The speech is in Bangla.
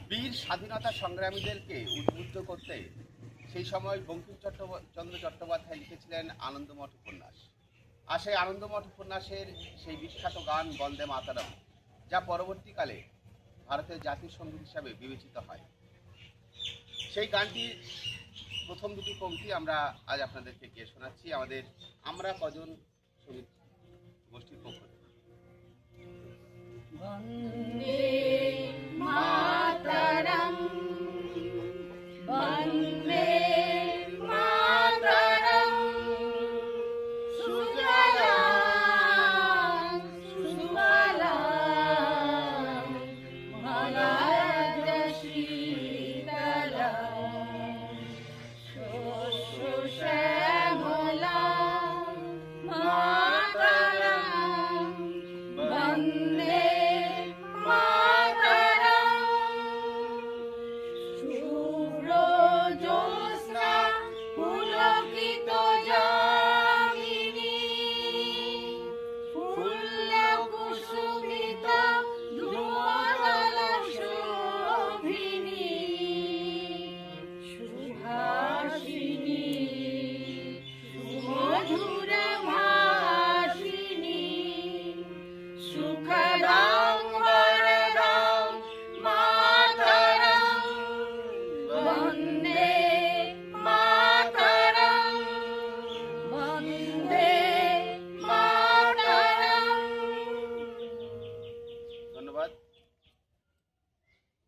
বীর স্বাধীনতা সংগ্রামীদেরকে উদ্বুদ্ধ করতে সেই সময় বঙ্কিমচন্দ্র চট্টোপাধ্যায় লিখেছিলেন আনন্দমঠ উপন্যাস। আর সেই আনন্দমঠ উপন্যাসের সেই বিখ্যাত গান বন্দে মাতরম, যা পরবর্তীকালে ভারতের জাতীয় সঙ্গীত হিসাবে বিবেচিত হয়। সেই গানটির প্রথম দুটি পংক্তি আমরা আজ আপনাদেরকে গিয়ে শোনাচ্ছি আমাদের আমরা কজন সঙ্গীত গোষ্ঠীর পক্ষ থেকে। বন্দে